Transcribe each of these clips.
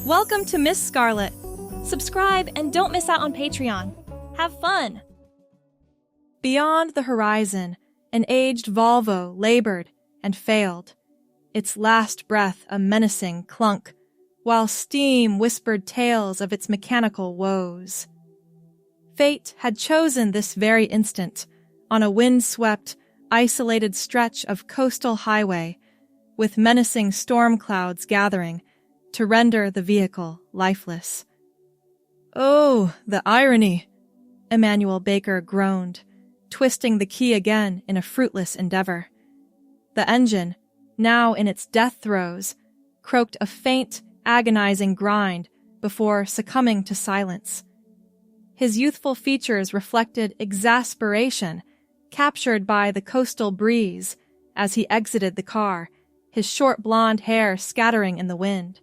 Welcome to Miss Scarlett. Subscribe and don't miss out on Patreon. Have fun! Beyond the horizon, an aged Volvo labored and failed, its last breath a menacing clunk, while steam whispered tales of its mechanical woes. Fate had chosen this very instant, on a wind-swept, isolated stretch of coastal highway, with menacing storm clouds gathering, to render the vehicle lifeless. "Oh, the irony," Emmanuel Baker groaned, twisting the key again in a fruitless endeavor. The engine, now in its death throes, croaked a faint, agonizing grind before succumbing to silence. His youthful features reflected exasperation, captured by the coastal breeze as he exited the car, his short blonde hair scattering in the wind.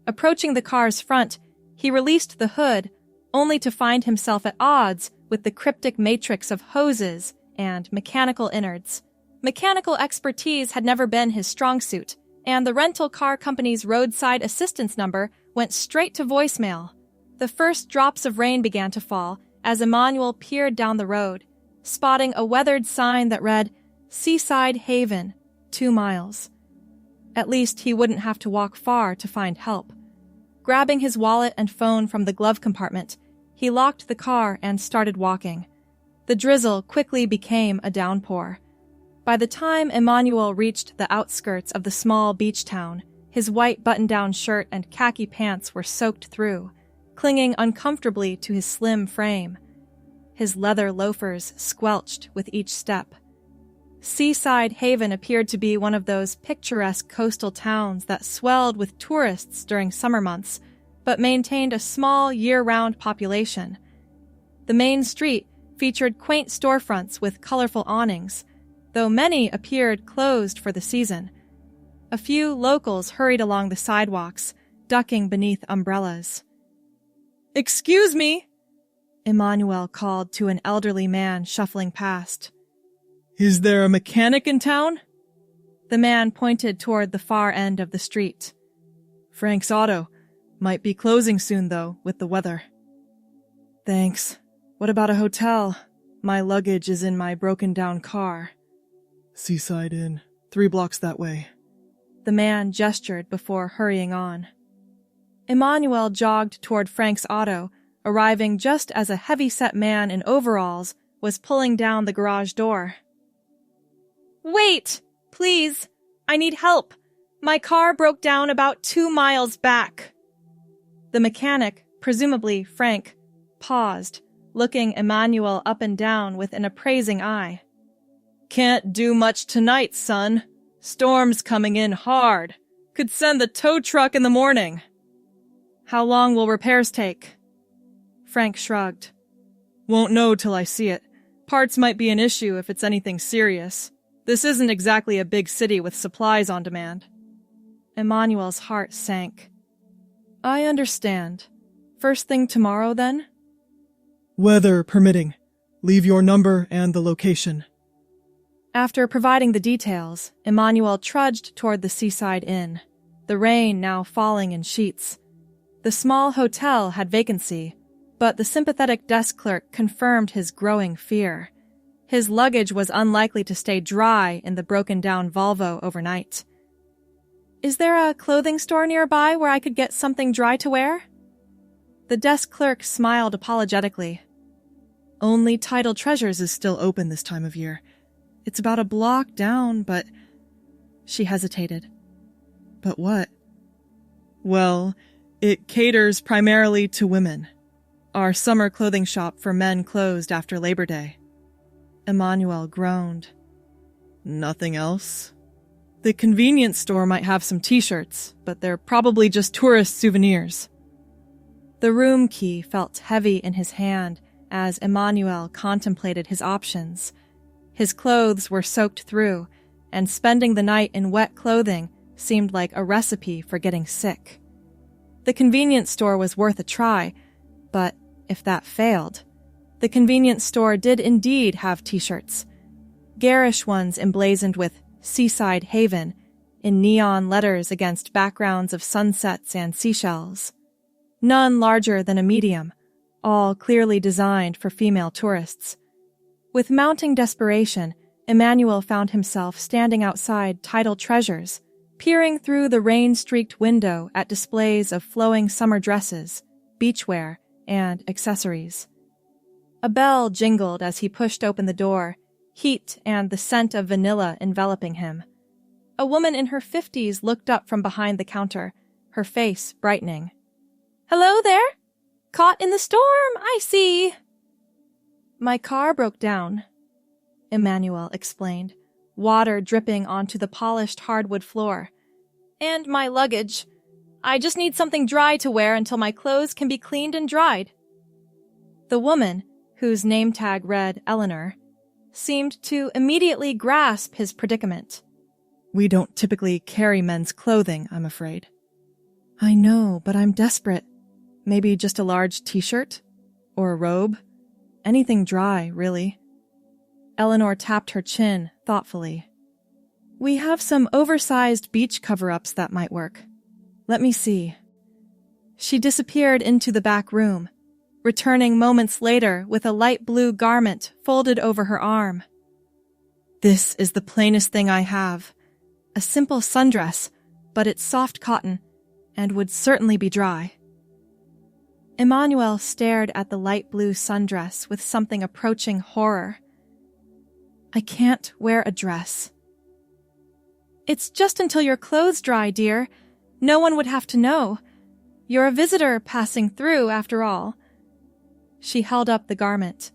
Approaching the car's front, he released the hood, only to find himself at odds with the cryptic matrix of hoses and mechanical innards. Mechanical expertise had never been his strong suit, and the rental car company's roadside assistance number went straight to voicemail. The first drops of rain began to fall as Emmanuel peered down the road, spotting a weathered sign that read, "Seaside Haven, 2 miles." At least he wouldn't have to walk far to find help. Grabbing his wallet and phone from the glove compartment, he locked the car and started walking. The drizzle quickly became a downpour. By the time Emmanuel reached the outskirts of the small beach town, his white button-down shirt and khaki pants were soaked through, clinging uncomfortably to his slim frame. His leather loafers squelched with each step. Seaside Haven appeared to be one of those picturesque coastal towns that swelled with tourists during summer months, but maintained a small year-round population. The main street featured quaint storefronts with colorful awnings, though many appeared closed for the season. A few locals hurried along the sidewalks, ducking beneath umbrellas. "Excuse me," Emmanuel called to an elderly man shuffling past. "Is there a mechanic in town?" The man pointed toward the far end of the street. "Frank's Auto. Might be closing soon, though, with the weather." "Thanks. What about a hotel? My luggage is in my broken-down car." "Seaside Inn. 3 blocks that way." The man gestured before hurrying on. Emmanuel jogged toward Frank's Auto, arriving just as a heavy-set man in overalls was pulling down the garage door. "Wait! Please! I need help! My car broke down about 2 miles back." The mechanic, presumably Frank, paused, looking Emmanuel up and down with an appraising eye. "Can't do much tonight, son. Storm's coming in hard. Could send the tow truck in the morning." "How long will repairs take?" Frank shrugged. "Won't know till I see it. Parts might be an issue if it's anything serious. This isn't exactly a big city with supplies on demand." Emmanuel's heart sank. "I understand. First thing tomorrow, then?" "Weather permitting. Leave your number and the location." After providing the details, Emmanuel trudged toward the Seaside Inn, the rain now falling in sheets. The small hotel had vacancy, but the sympathetic desk clerk confirmed his growing fear. His luggage was unlikely to stay dry in the broken-down Volvo overnight. "Is there a clothing store nearby where I could get something dry to wear?" The desk clerk smiled apologetically. "Only Tidal Treasures is still open this time of year. It's about a block down, but..." She hesitated. "But what?" "Well, it caters primarily to women. Our summer clothing shop for men closed after Labor Day." Emmanuel groaned. "Nothing else?" "The convenience store might have some t-shirts, but they're probably just tourist souvenirs." The room key felt heavy in his hand as Emmanuel contemplated his options. His clothes were soaked through, and spending the night in wet clothing seemed like a recipe for getting sick. The convenience store was worth a try, but if that failed, the convenience store did indeed have t-shirts. Garish ones emblazoned with Seaside Haven in neon letters against backgrounds of sunsets and seashells. None larger than a medium, all clearly designed for female tourists. With mounting desperation, Emmanuel found himself standing outside Tidal Treasures, peering through the rain-streaked window at displays of flowing summer dresses, beachwear, and accessories. A bell jingled as he pushed open the door, heat and the scent of vanilla enveloping him. A woman in her 50s looked up from behind the counter, her face brightening. "Hello there! Caught in the storm, I see!" "My car broke down," Emmanuel explained, water dripping onto the polished hardwood floor. "And my luggage. I just need something dry to wear until my clothes can be cleaned and dried." The woman, whose name tag read Eleanor, seemed to immediately grasp his predicament. "We don't typically carry men's clothing, I'm afraid." "I know, but I'm desperate. Maybe just a large t-shirt? Or a robe? Anything dry, really." Eleanor tapped her chin thoughtfully. "We have some oversized beach cover-ups that might work. Let me see." She disappeared into the back room, returning moments later with a light blue garment folded over her arm. "This is the plainest thing I have. A simple sundress, but it's soft cotton, and would certainly be dry." Emmanuel stared at the light blue sundress with something approaching horror. "I can't wear a dress." "It's just until your clothes dry, dear. No one would have to know. You're a visitor passing through, after all." She held up the garment.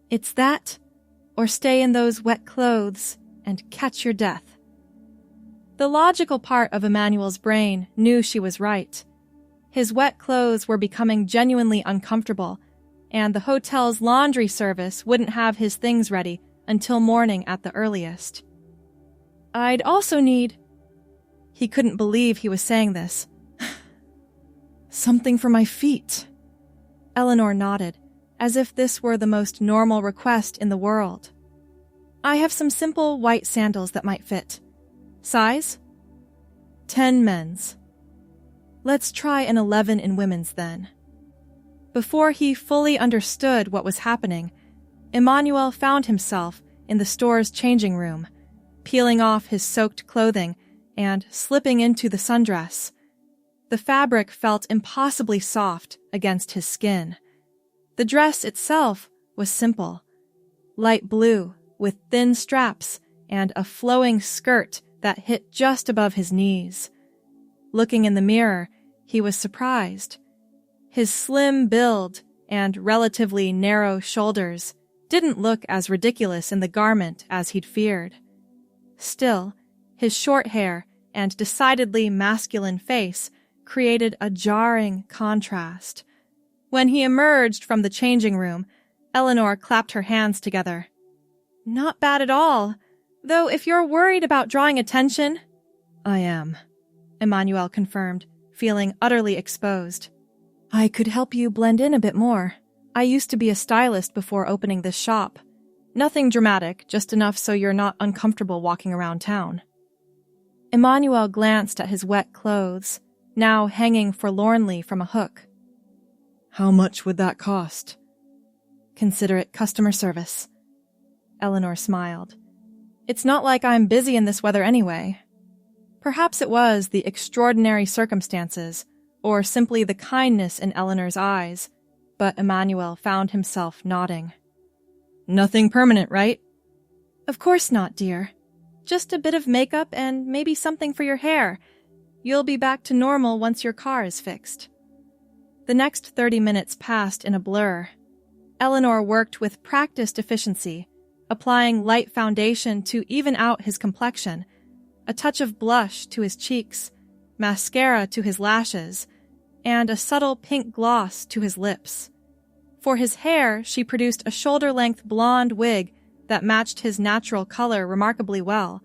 "It's that, or stay in those wet clothes and catch your death." The logical part of Emmanuel's brain knew she was right. His wet clothes were becoming genuinely uncomfortable, and the hotel's laundry service wouldn't have his things ready until morning at the earliest. "I'd also need—" He couldn't believe he was saying this. "Something for my feet." Eleanor nodded, as if this were the most normal request in the world. "I have some simple white sandals that might fit. Size? 10 men's. Let's try an 11 in women's then." Before he fully understood what was happening, Emmanuel found himself in the store's changing room, peeling off his soaked clothing and slipping into the sundress. The fabric felt impossibly soft against his skin. The dress itself was simple, light blue with thin straps and a flowing skirt that hit just above his knees. Looking in the mirror, he was surprised. His slim build and relatively narrow shoulders didn't look as ridiculous in the garment as he'd feared. Still, his short hair and decidedly masculine face created a jarring contrast. When he emerged from the changing room, Eleanor clapped her hands together. "Not bad at all. Though if you're worried about drawing attention—" "I am," Emmanuel confirmed, feeling utterly exposed. "I could help you blend in a bit more. I used to be a stylist before opening this shop. Nothing dramatic, just enough so you're not uncomfortable walking around town." Emmanuel glanced at his wet clothes, now hanging forlornly from a hook. "How much would that cost?" "Consider it customer service." Eleanor smiled. "It's not like I'm busy in this weather anyway." Perhaps it was the extraordinary circumstances, or simply the kindness in Eleanor's eyes, but Emmanuel found himself nodding. "Nothing permanent, right?" "Of course not, dear. Just a bit of makeup and maybe something for your hair. You'll be back to normal once your car is fixed." The next 30 minutes passed in a blur. Eleanor worked with practiced efficiency, applying light foundation to even out his complexion, a touch of blush to his cheeks, mascara to his lashes, and a subtle pink gloss to his lips. For his hair, she produced a shoulder-length blonde wig that matched his natural color remarkably well,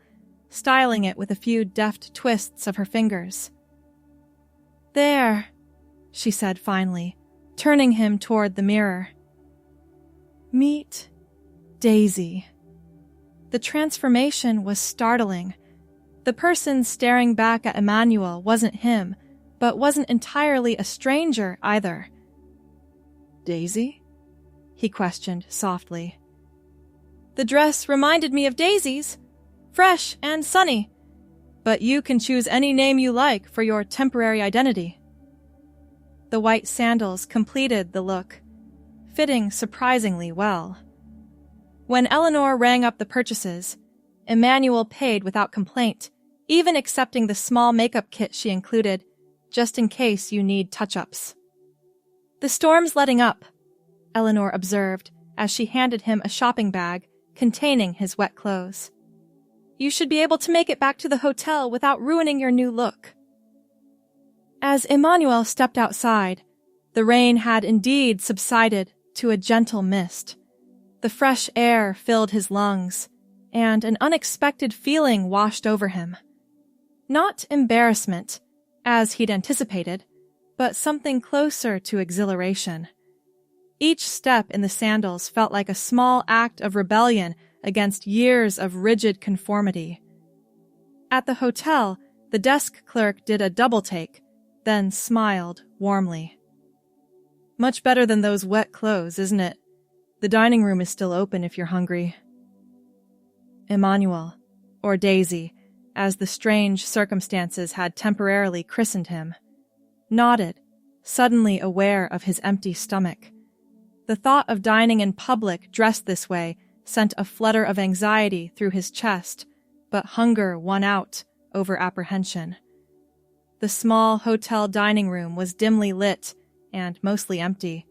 styling it with a few deft twists of her fingers. "There," she said finally, turning him toward the mirror. "Meet Daisy." The transformation was startling. The person staring back at Emmanuel wasn't him, but wasn't entirely a stranger either. "Daisy?" he questioned softly. "The dress reminded me of Daisy's, fresh and sunny, but you can choose any name you like for your temporary identity." The white sandals completed the look, fitting surprisingly well. When Eleanor rang up the purchases, Emmanuel paid without complaint, even accepting the small makeup kit she included, just in case you need touch-ups. "The storm's letting up," Eleanor observed as she handed him a shopping bag containing his wet clothes. "You should be able to make it back to the hotel without ruining your new look." As Emmanuel stepped outside, the rain had indeed subsided to a gentle mist. The fresh air filled his lungs, and an unexpected feeling washed over him. Not embarrassment, as he'd anticipated, but something closer to exhilaration. Each step in the sandals felt like a small act of rebellion against years of rigid conformity. At the hotel, the desk clerk did a double-take, then smiled warmly. "Much better than those wet clothes, isn't it? The dining room is still open if you're hungry." Emmanuel, or Daisy, as the strange circumstances had temporarily christened him, nodded, suddenly aware of his empty stomach. The thought of dining in public dressed this way sent a flutter of anxiety through his chest, but hunger won out over apprehension. The small hotel dining room was dimly lit and mostly empty.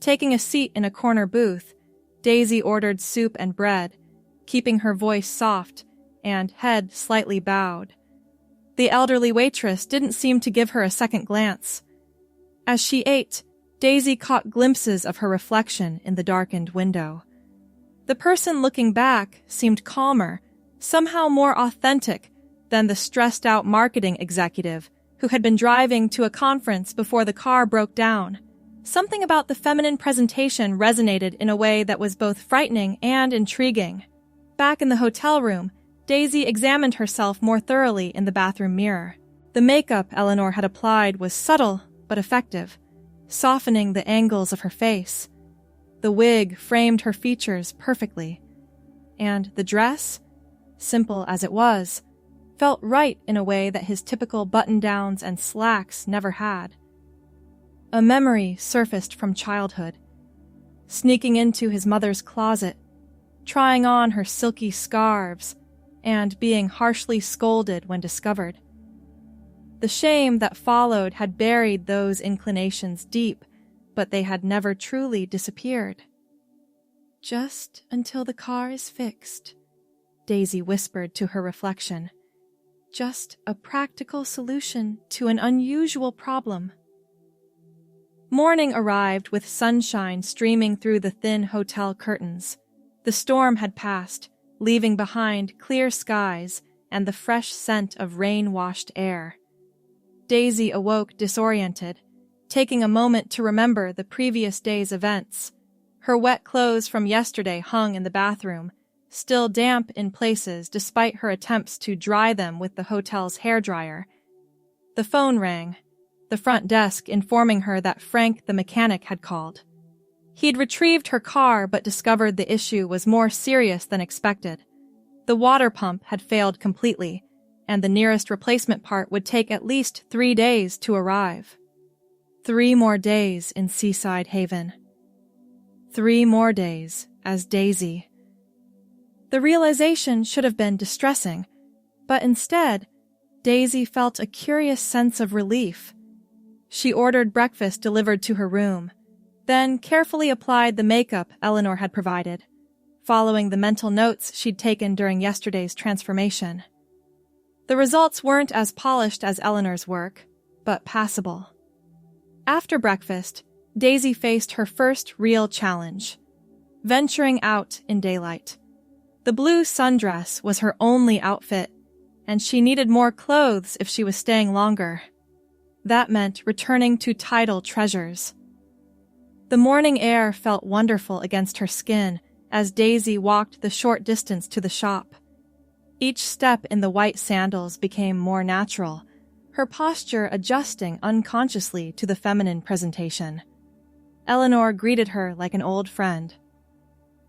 Taking a seat in a corner booth, Daisy ordered soup and bread, keeping her voice soft and head slightly bowed. The elderly waitress didn't seem to give her a second glance. As she ate, Daisy caught glimpses of her reflection in the darkened window. The person looking back seemed calmer, somehow more authentic than the stressed-out marketing executive who had been driving to a conference before the car broke down. Something about the feminine presentation resonated in a way that was both frightening and intriguing. Back in the hotel room, Daisy examined herself more thoroughly in the bathroom mirror. The makeup Eleanor had applied was subtle but effective, softening the angles of her face. The wig framed her features perfectly, and the dress, simple as it was, felt right in a way that his typical button-downs and slacks never had. A memory surfaced from childhood. Sneaking into his mother's closet, trying on her silky scarves, and being harshly scolded when discovered. The shame that followed had buried those inclinations deep, but they had never truly disappeared. "Just until the car is fixed," Daisy whispered to her reflection. "Just a practical solution to an unusual problem." Morning arrived with sunshine streaming through the thin hotel curtains. The storm had passed, leaving behind clear skies and the fresh scent of rain-washed air. Daisy awoke disoriented, taking a moment to remember the previous day's events. Her wet clothes from yesterday hung in the bathroom, still damp in places despite her attempts to dry them with the hotel's hairdryer. The phone rang, the front desk informing her that Frank the mechanic had called. He'd retrieved her car but discovered the issue was more serious than expected. The water pump had failed completely, and the nearest replacement part would take at least 3 days to arrive. 3 more days in Seaside Haven. 3 more days as Daisy. The realization should have been distressing, but instead, Daisy felt a curious sense of relief. She ordered breakfast delivered to her room, then carefully applied the makeup Eleanor had provided, following the mental notes she'd taken during yesterday's transformation. The results weren't as polished as Eleanor's work, but passable. After breakfast, Daisy faced her first real challenge: venturing out in daylight. The blue sundress was her only outfit, and she needed more clothes if she was staying longer. That meant returning to tidal treasures. The morning air felt wonderful against her skin as Daisy walked the short distance to the shop. Each step in the white sandals became more natural, her posture adjusting unconsciously to the feminine presentation. Eleanor greeted her like an old friend.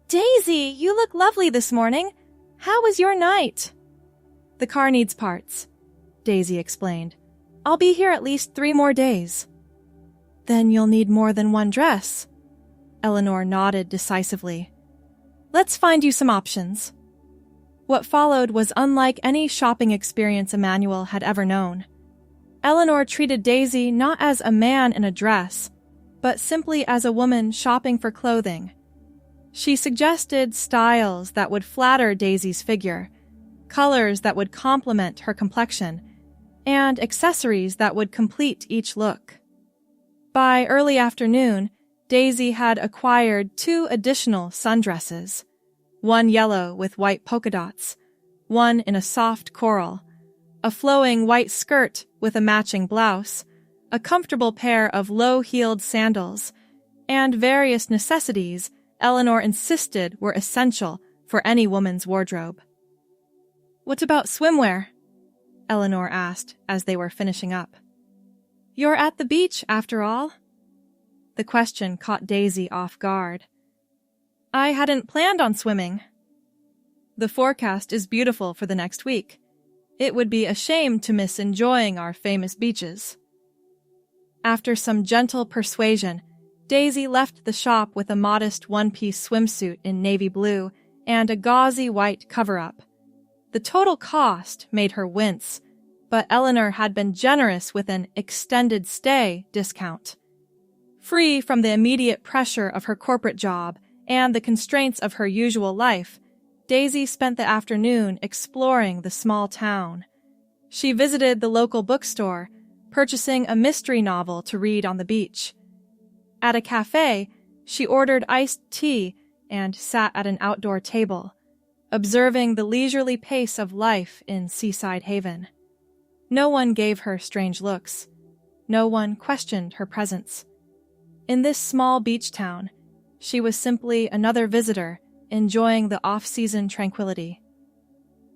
"Daisy, you look lovely this morning. How was your night?" "The car needs parts," Daisy explained. "I'll be here at least 3 more days." "Then you'll need more than one dress." Eleanor nodded decisively. "Let's find you some options." What followed was unlike any shopping experience Emmanuel had ever known. Eleanor treated Daisy not as a man in a dress, but simply as a woman shopping for clothing. She suggested styles that would flatter Daisy's figure, colors that would complement her complexion, and accessories that would complete each look. By early afternoon, Daisy had acquired 2 additional sundresses, one yellow with white polka dots, one in a soft coral, a flowing white skirt with a matching blouse, a comfortable pair of low-heeled sandals, and various necessities Eleanor insisted were essential for any woman's wardrobe. "What about swimwear?" Eleanor asked as they were finishing up. "You're at the beach, after all." The question caught Daisy off guard. "I hadn't planned on swimming." "The forecast is beautiful for the next week. It would be a shame to miss enjoying our famous beaches." After some gentle persuasion, Daisy left the shop with a modest one-piece swimsuit in navy blue and a gauzy white cover-up. The total cost made her wince, but Eleanor had been generous with an extended stay discount. Free from the immediate pressure of her corporate job and the constraints of her usual life, Daisy spent the afternoon exploring the small town. She visited the local bookstore, purchasing a mystery novel to read on the beach. At a cafe, she ordered iced tea and sat at an outdoor table, observing the leisurely pace of life in Seaside Haven. No one gave her strange looks. No one questioned her presence. In this small beach town, she was simply another visitor enjoying the off-season tranquility.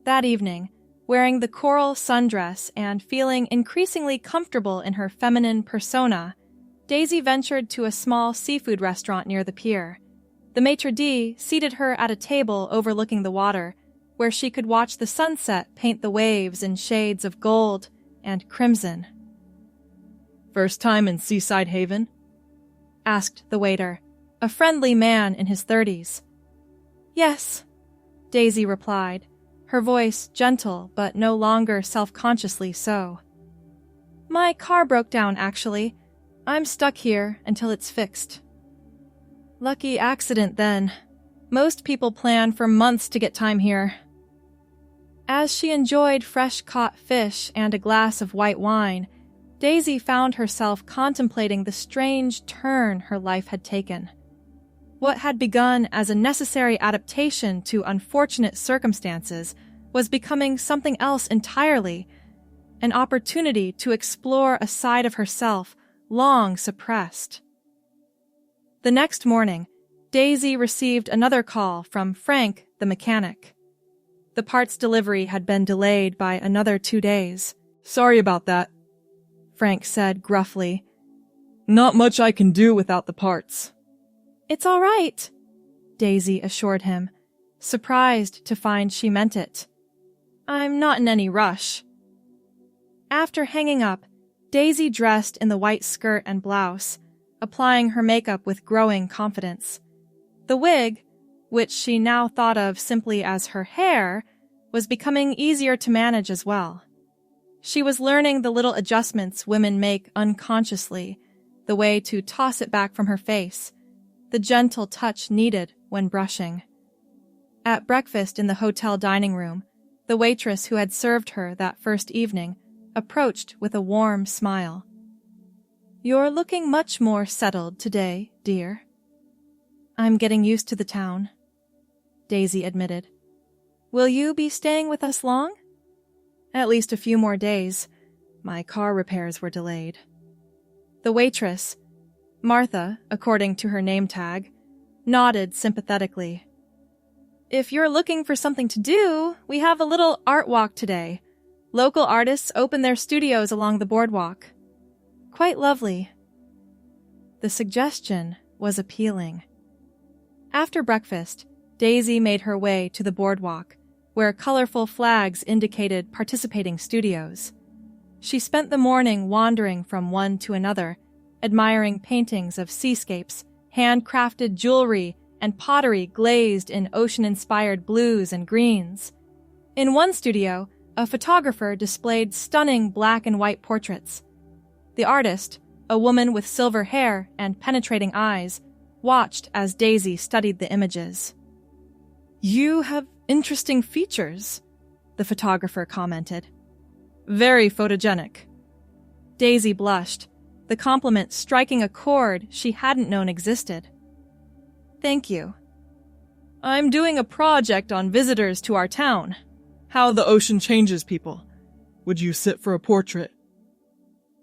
That evening, wearing the coral sundress and feeling increasingly comfortable in her feminine persona, Daisy ventured to a small seafood restaurant near the pier. The maitre d' seated her at a table overlooking the water, where she could watch the sunset paint the waves in shades of gold and crimson. "First time in Seaside Haven?" asked the waiter, a friendly man in his 30s. "Yes," Daisy replied, her voice gentle but no longer self-consciously so. "My car broke down, actually. I'm stuck here until it's fixed." "Lucky accident, then. Most people plan for months to get time here." As she enjoyed fresh-caught fish and a glass of white wine, Daisy found herself contemplating the strange turn her life had taken. What had begun as a necessary adaptation to unfortunate circumstances was becoming something else entirely, an opportunity to explore a side of herself long suppressed. The next morning, Daisy received another call from Frank, the mechanic. The parts delivery had been delayed by another 2 days. "Sorry about that," Frank said gruffly. "Not much I can do without the parts." "It's all right," Daisy assured him, surprised to find she meant it. "I'm not in any rush." After hanging up, Daisy dressed in the white skirt and blouse, applying her makeup with growing confidence. The wig, which she now thought of simply as her hair, was becoming easier to manage as well. She was learning the little adjustments women make unconsciously, the way to toss it back from her face, the gentle touch needed when brushing. At breakfast in the hotel dining room, the waitress who had served her that first evening approached with a warm smile. "You're looking much more settled today, dear." "I'm getting used to the town," Daisy admitted. "Will you be staying with us long?" "At least a few more days. My car repairs were delayed." The waitress, Martha, according to her name tag, nodded sympathetically. If you're looking for something to do, we have a little art walk today. Local artists open their studios along the boardwalk. Quite lovely. The suggestion was appealing. After breakfast, Daisy made her way to the boardwalk, where colorful flags indicated participating studios. She spent the morning wandering from one to another, admiring paintings of seascapes, handcrafted jewelry, and pottery glazed in ocean-inspired blues and greens. In one studio, a photographer displayed stunning black and white portraits. The artist, a woman with silver hair and penetrating eyes, watched as Daisy studied the images. "You have interesting features," the photographer commented. "Very photogenic." Daisy blushed, the compliment striking a chord she hadn't known existed. "Thank you. I'm doing a project on visitors to our town. How the ocean changes people. Would you sit for a portrait?"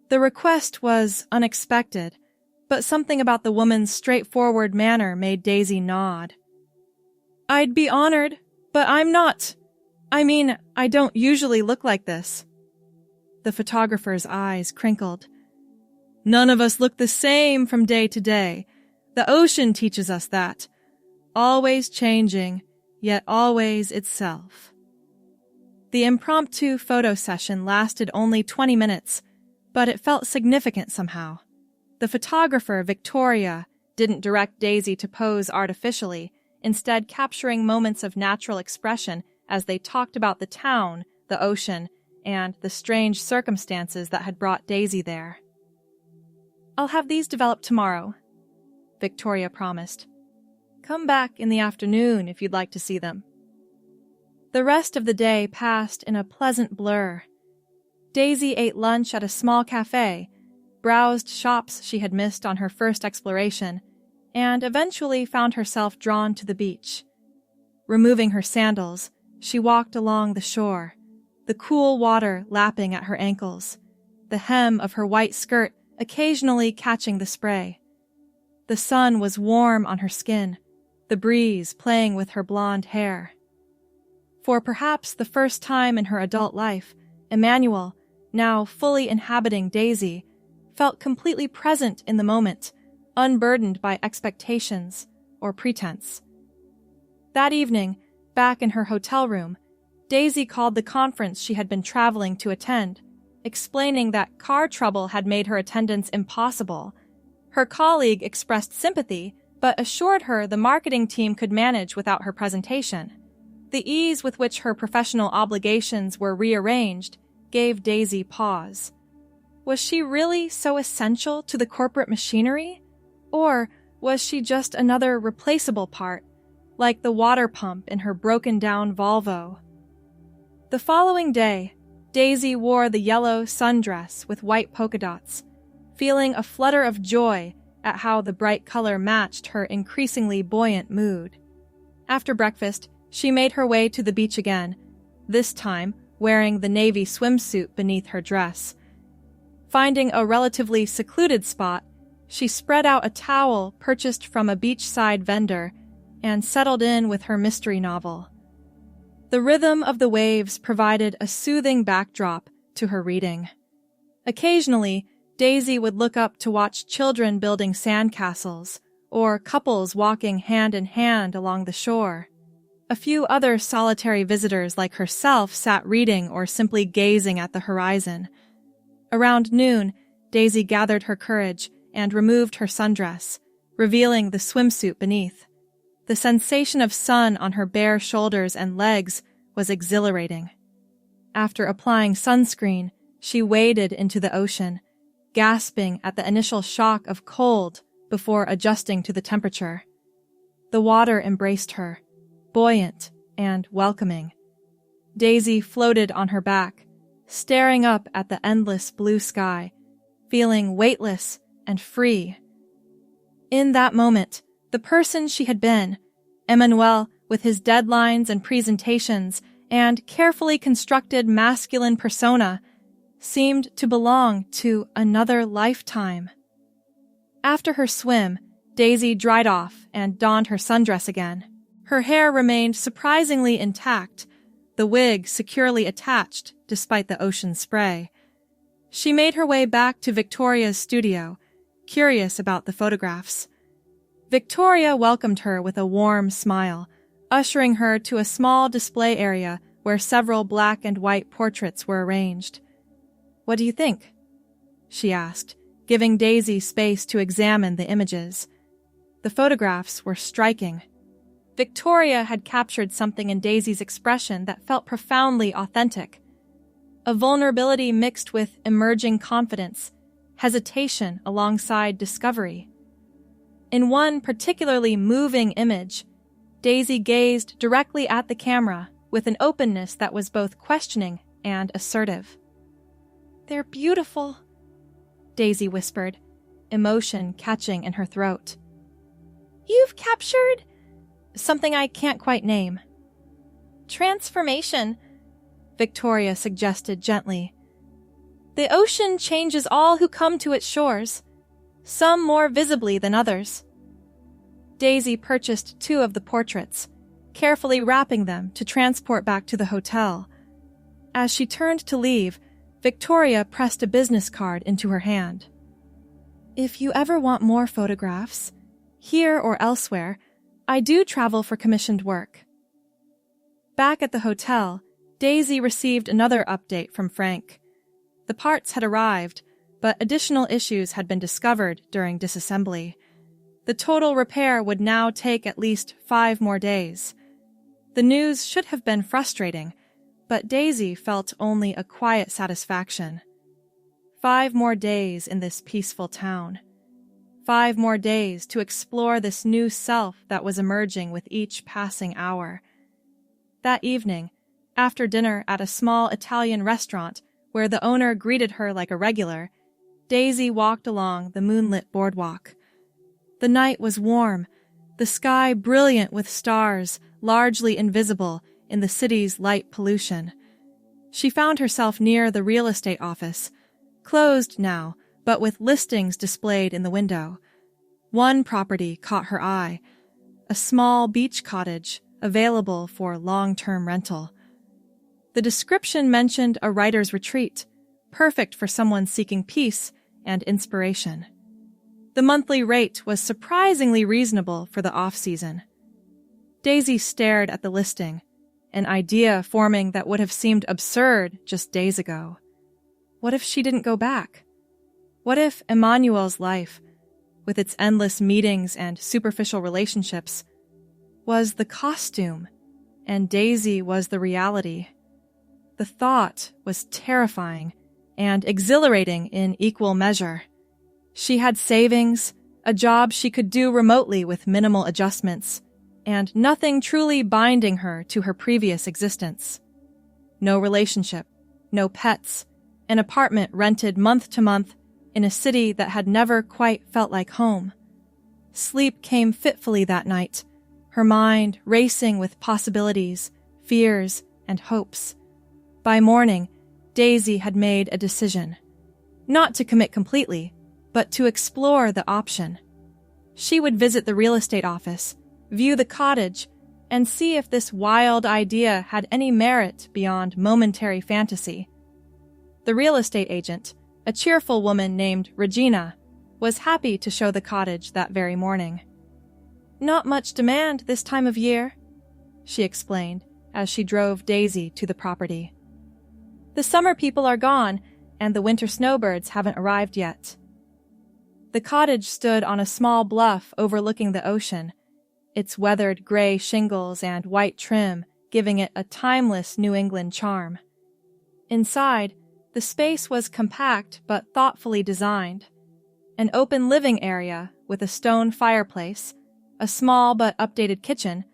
The request was unexpected, but something about the woman's straightforward manner made Daisy nod. "I'd be honored, but I don't usually look like this." The photographer's eyes crinkled. "None of us look the same from day to day. The ocean teaches us that. Always changing, yet always itself." The impromptu photo session lasted only 20 minutes, but it felt significant somehow. The photographer, Victoria, didn't direct Daisy to pose artificially, instead capturing moments of natural expression as they talked about the town, the ocean, and the strange circumstances that had brought Daisy there. "I'll have these developed tomorrow," Victoria promised. "Come back in the afternoon if you'd like to see them." The rest of the day passed in a pleasant blur. Daisy ate lunch at a small cafe, browsed shops she had missed on her first exploration, and eventually found herself drawn to the beach. Removing her sandals, she walked along the shore, the cool water lapping at her ankles, the hem of her white skirt occasionally catching the spray. The sun was warm on her skin, the breeze playing with her blonde hair. For perhaps the first time in her adult life, Emmanuel, now fully inhabiting Daisy, felt completely present in the moment, unburdened by expectations or pretense. That evening, back in her hotel room, Daisy called the conference she had been traveling to attend, explaining that car trouble had made her attendance impossible. Her colleague expressed sympathy, but assured her the marketing team could manage without her presentation. The ease with which her professional obligations were rearranged gave Daisy pause. Was she really so essential to the corporate machinery? Or was she just another replaceable part, like the water pump in her broken-down Volvo? The following day, Daisy wore the yellow sundress with white polka dots, feeling a flutter of joy at how the bright color matched her increasingly buoyant mood. After breakfast, she made her way to the beach again, this time wearing the navy swimsuit beneath her dress. Finding a relatively secluded spot, she spread out a towel purchased from a beachside vendor and settled in with her mystery novel. The rhythm of the waves provided a soothing backdrop to her reading. Occasionally, Daisy would look up to watch children building sandcastles or couples walking hand in hand along the shore. A few other solitary visitors like herself sat reading or simply gazing at the horizon. Around noon, Daisy gathered her courage and removed her sundress, revealing the swimsuit beneath. The sensation of sun on her bare shoulders and legs was exhilarating. After applying sunscreen, she waded into the ocean, gasping at the initial shock of cold before adjusting to the temperature. The water embraced her, buoyant and welcoming. Daisy floated on her back, staring up at the endless blue sky, feeling weightless and free. In that moment, the person she had been, Emmanuel with his deadlines and presentations and carefully constructed masculine persona, seemed to belong to another lifetime. After her swim, Daisy dried off and donned her sundress again. Her hair remained surprisingly intact, the wig securely attached despite the ocean spray. She made her way back to Victoria's studio, curious about the photographs. Victoria welcomed her with a warm smile, ushering her to a small display area where several black and white portraits were arranged. "What do you think?" she asked, giving Daisy space to examine the images. The photographs were striking. Victoria had captured something in Daisy's expression that felt profoundly authentic. A vulnerability mixed with emerging confidence, hesitation alongside discovery. In one particularly moving image, Daisy gazed directly at the camera with an openness that was both questioning and assertive. "They're beautiful," Daisy whispered, emotion catching in her throat. "You've captured something I can't quite name." "Transformation," Victoria suggested gently. "The ocean changes all who come to its shores, some more visibly than others." Daisy purchased 2 of the portraits, carefully wrapping them to transport back to the hotel. As she turned to leave, Victoria pressed a business card into her hand. "If you ever want more photographs, here or elsewhere, I do travel for commissioned work." Back at the hotel, Daisy received another update from Frank. The parts had arrived, but additional issues had been discovered during disassembly. The total repair would now take at least 5 more days. The news should have been frustrating, but Daisy felt only a quiet satisfaction. 5 more days in this peaceful town. 5 more days to explore this new self that was emerging with each passing hour. That evening, after dinner at a small Italian restaurant where the owner greeted her like a regular, Daisy walked along the moonlit boardwalk. The night was warm, the sky brilliant with stars largely invisible in the city's light pollution. She found herself near the real estate office, closed now, but with listings displayed in the window. One property caught her eye, a small beach cottage available for long-term rental. The description mentioned a writer's retreat, perfect for someone seeking peace and inspiration. The monthly rate was surprisingly reasonable for the off-season. Daisy stared at the listing, an idea forming that would have seemed absurd just days ago. What if she didn't go back? What if Emmanuel's life, with its endless meetings and superficial relationships, was the costume, and Daisy was the reality? The thought was terrifying and exhilarating in equal measure. She had savings, a job she could do remotely with minimal adjustments, and nothing truly binding her to her previous existence. No relationship, no pets, an apartment rented month to month in a city that had never quite felt like home. Sleep came fitfully that night, her mind racing with possibilities, fears, and hopes. By morning, Daisy had made a decision. Not to commit completely, but to explore the option. She would visit the real estate office, view the cottage, and see if this wild idea had any merit beyond momentary fantasy. The real estate agent, a cheerful woman named Regina, was happy to show the cottage that very morning. "Not much demand this time of year," she explained as she drove Daisy to the property. "The summer people are gone, and the winter snowbirds haven't arrived yet." The cottage stood on a small bluff overlooking the ocean, its weathered gray shingles and white trim giving it a timeless New England charm. Inside, the space was compact but thoughtfully designed. An open living area with a stone fireplace, a small but updated kitchen,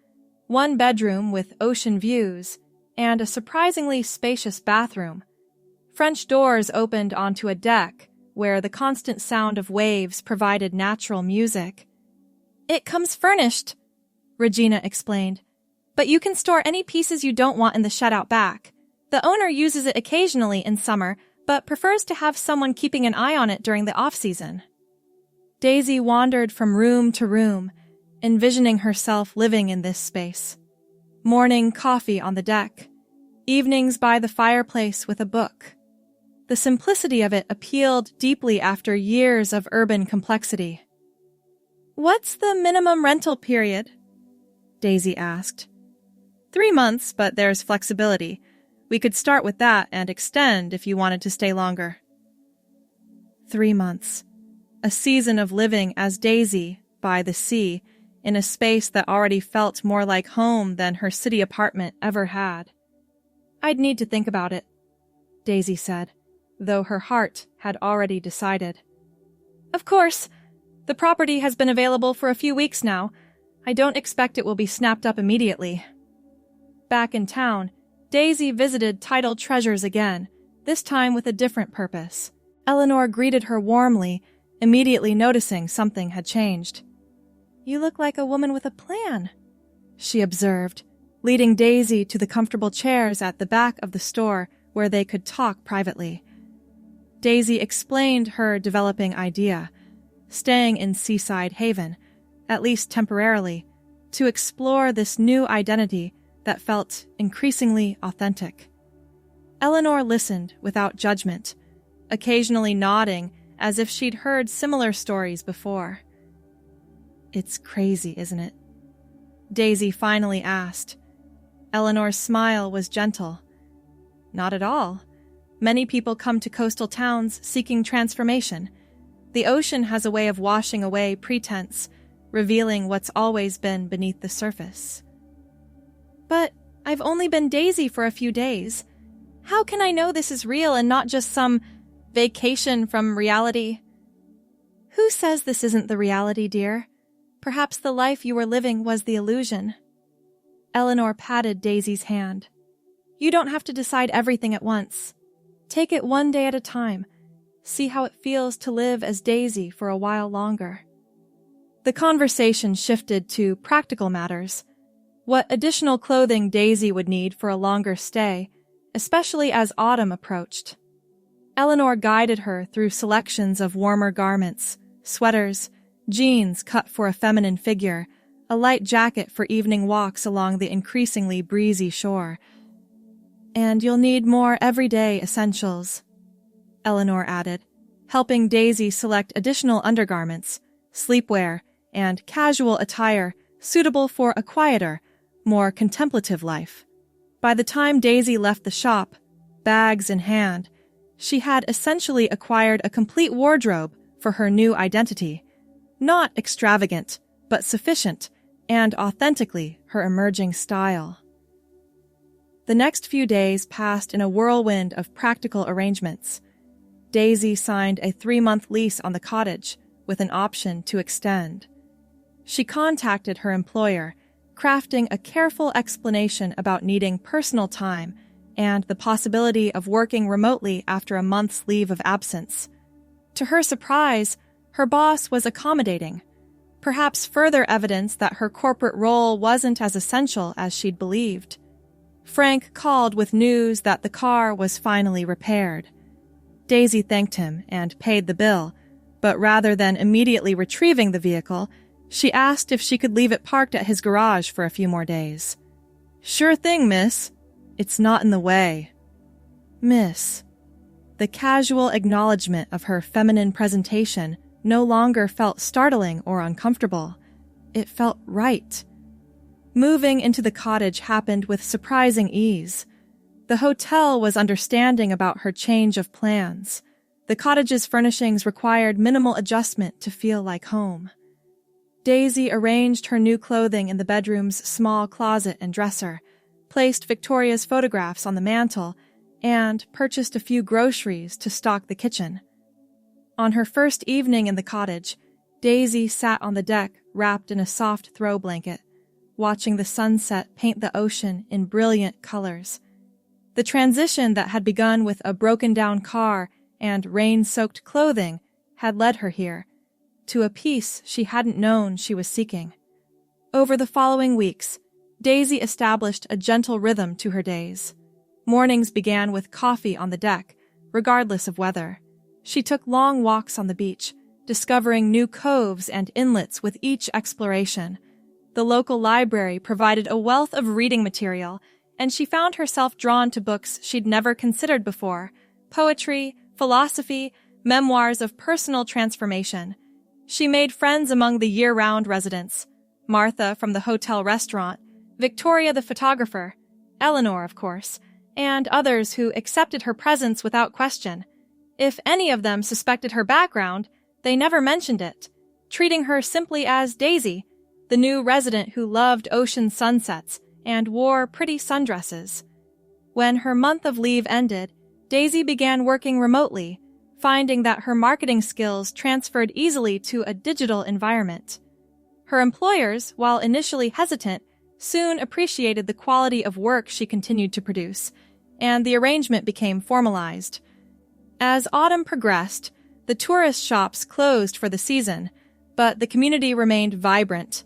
one bedroom with ocean views, and a surprisingly spacious bathroom. French doors opened onto a deck where the constant sound of waves provided natural music. "It comes furnished," Regina explained, "but you can store any pieces you don't want in the shed out back. The owner uses it occasionally in summer, but prefers to have someone keeping an eye on it during the off-season." Daisy wandered from room to room, envisioning herself living in this space. Morning coffee on the deck, evenings by the fireplace with a book. The simplicity of it appealed deeply after years of urban complexity. "What's the minimum rental period?" Daisy asked. 3 months, but there's flexibility. We could start with that and extend if you wanted to stay longer. 3 months. A season of living as Daisy by the sea in a space that already felt more like home than her city apartment ever had. "I'd need to think about it," Daisy said, though her heart had already decided. "Of course, the property has been available for a few weeks now. I don't expect it will be snapped up immediately." Back in town, Daisy visited Tidal Treasures again, this time with a different purpose. Eleanor greeted her warmly, immediately noticing something had changed. "You look like a woman with a plan," she observed, leading Daisy to the comfortable chairs at the back of the store where they could talk privately. Daisy explained her developing idea, staying in Seaside Haven, at least temporarily, to explore this new identity that felt increasingly authentic. Eleanor listened without judgment, occasionally nodding as if she'd heard similar stories before. "It's crazy, isn't it?" Daisy finally asked. Eleanor's smile was gentle. "Not at all. Many people come to coastal towns seeking transformation. The ocean has a way of washing away pretense, revealing what's always been beneath the surface." "But I've only been Daisy for a few days. How can I know this is real and not just some vacation from reality?" "Who says this isn't the reality, dear? Perhaps the life you were living was the illusion." Eleanor patted Daisy's hand. "You don't have to decide everything at once. Take it one day at a time. See how it feels to live as Daisy for a while longer." The conversation shifted to practical matters. What additional clothing Daisy would need for a longer stay, especially as autumn approached. Eleanor guided her through selections of warmer garments, sweaters, jeans cut for a feminine figure, a light jacket for evening walks along the increasingly breezy shore. "And you'll need more everyday essentials," Eleanor added, helping Daisy select additional undergarments, sleepwear, and casual attire suitable for a quieter, more contemplative life. By the time Daisy left the shop, bags in hand, she had essentially acquired a complete wardrobe for her new identity. Not extravagant, but sufficient, and authentically her emerging style. The next few days passed in a whirlwind of practical arrangements. Daisy signed a 3-month lease on the cottage, with an option to extend. She contacted her employer, crafting a careful explanation about needing personal time and the possibility of working remotely after a month's leave of absence. To her surprise, her boss was accommodating, perhaps further evidence that her corporate role wasn't as essential as she'd believed. Frank called with news that the car was finally repaired. Daisy thanked him and paid the bill, but rather than immediately retrieving the vehicle, she asked if she could leave it parked at his garage for a few more days. "Sure thing, miss. It's not in the way." "Miss." The casual acknowledgement of her feminine presentation no longer felt startling or uncomfortable. It felt right. Moving into the cottage happened with surprising ease. The hotel was understanding about her change of plans. The cottage's furnishings required minimal adjustment to feel like home. Daisy arranged her new clothing in the bedroom's small closet and dresser, placed Victoria's photographs on the mantel, and purchased a few groceries to stock the kitchen. On her first evening in the cottage, Daisy sat on the deck wrapped in a soft throw blanket, watching the sunset paint the ocean in brilliant colors. The transition that had begun with a broken-down car and rain-soaked clothing had led her here, to a peace she hadn't known she was seeking. Over the following weeks, Daisy established a gentle rhythm to her days. Mornings began with coffee on the deck, regardless of weather. She took long walks on the beach, discovering new coves and inlets with each exploration, The local library provided a wealth of reading material, and she found herself drawn to books she'd never considered before: poetry, philosophy, memoirs of personal transformation. She made friends among the year-round residents: Martha from the hotel restaurant, Victoria the photographer, Eleanor, of course, and others who accepted her presence without question. If any of them suspected her background, they never mentioned it, treating her simply as Daisy, the new resident who loved ocean sunsets and wore pretty sundresses. When her month of leave ended, Daisy began working remotely, finding that her marketing skills transferred easily to a digital environment. Her employers, while initially hesitant, soon appreciated the quality of work she continued to produce, and the arrangement became formalized. As autumn progressed, the tourist shops closed for the season, but the community remained vibrant.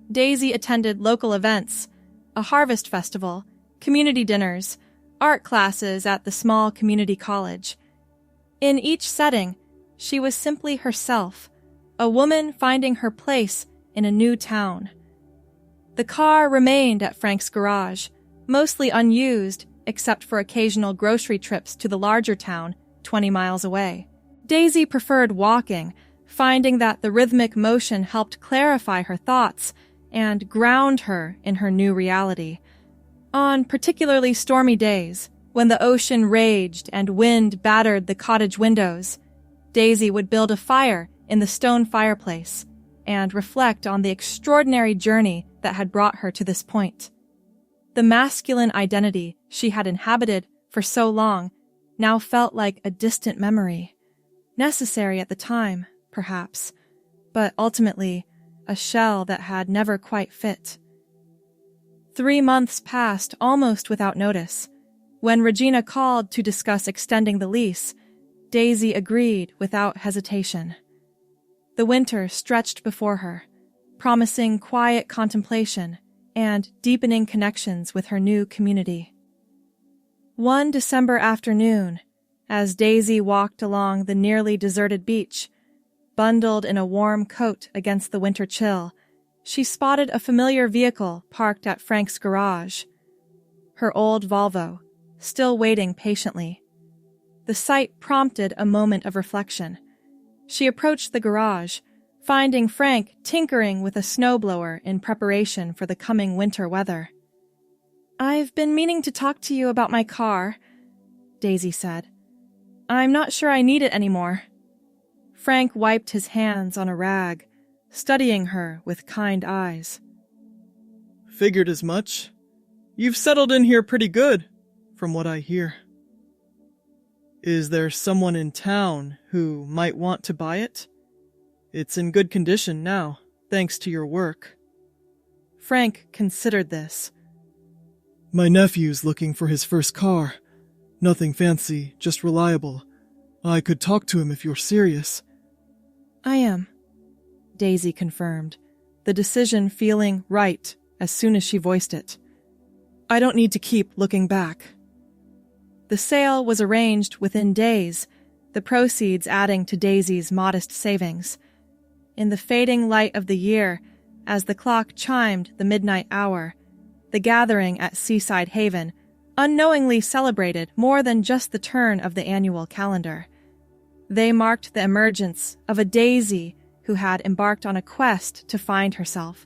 Daisy attended local events, a harvest festival, community dinners, art classes at the small community college. In each setting, she was simply herself, a woman finding her place in a new town. The car remained at Frank's garage, mostly unused except for occasional grocery trips to the larger town 20 miles away. Daisy preferred walking, finding that the rhythmic motion helped clarify her thoughts and ground her in her new reality. On particularly stormy days, when the ocean raged and wind battered the cottage windows, Daisy would build a fire in the stone fireplace and reflect on the extraordinary journey that had brought her to this point. The masculine identity she had inhabited for so long now felt like a distant memory, necessary at the time, perhaps, but ultimately a shell that had never quite fit. 3 months passed almost without notice. When Regina called to discuss extending the lease, Daisy agreed without hesitation. The winter stretched before her, promising quiet contemplation and deepening connections with her new community. One December afternoon, as Daisy walked along the nearly deserted beach, bundled in a warm coat against the winter chill, she spotted a familiar vehicle parked at Frank's garage. Her old Volvo, still waiting patiently. The sight prompted a moment of reflection. She approached the garage, finding Frank tinkering with a snowblower in preparation for the coming winter weather. "I've been meaning to talk to you about my car," Daisy said. "I'm not sure I need it anymore." Frank wiped his hands on a rag, studying her with kind eyes. "Figured as much. You've settled in here pretty good, from what I hear. Is there someone in town who might want to buy it? It's in good condition now, thanks to your work." Frank considered this. "My nephew's looking for his first car. Nothing fancy, just reliable. I could talk to him if you're serious." "I am," Daisy confirmed, the decision feeling right as soon as she voiced it. "I don't need to keep looking back." The sale was arranged within days, the proceeds adding to Daisy's modest savings. In the fading light of the year, as the clock chimed the midnight hour, the gathering at Seaside Haven unknowingly celebrated more than just the turn of the annual calendar. They marked the emergence of a Daisy who had embarked on a quest to find herself,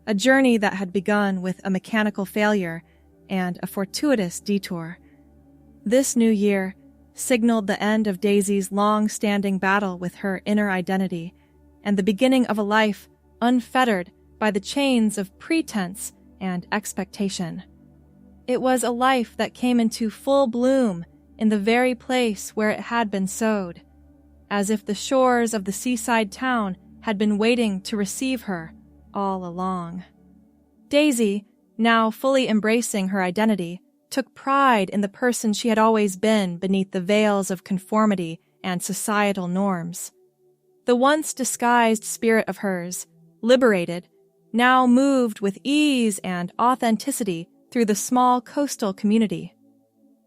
a journey that had begun with a mechanical failure and a fortuitous detour. This new year signaled the end of Daisy's long-standing battle with her inner identity and the beginning of a life unfettered by the chains of pretense and expectation. It was a life that came into full bloom in the very place where it had been sowed, as if the shores of the seaside town had been waiting to receive her all along. Daisy, now fully embracing her identity, took pride in the person she had always been beneath the veils of conformity and societal norms. The once disguised spirit of hers, liberated, now moved with ease and authenticity through the small coastal community.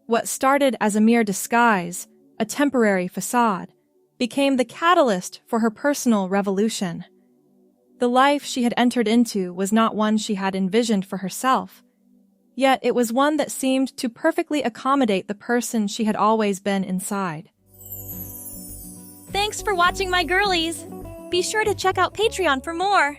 What started as a mere disguise, a temporary facade, became the catalyst for her personal revolution. The life she had entered into was not one she had envisioned for herself, yet it was one that seemed to perfectly accommodate the person she had always been inside. Thanks for watching, my girlies! Be sure to check out Patreon for more!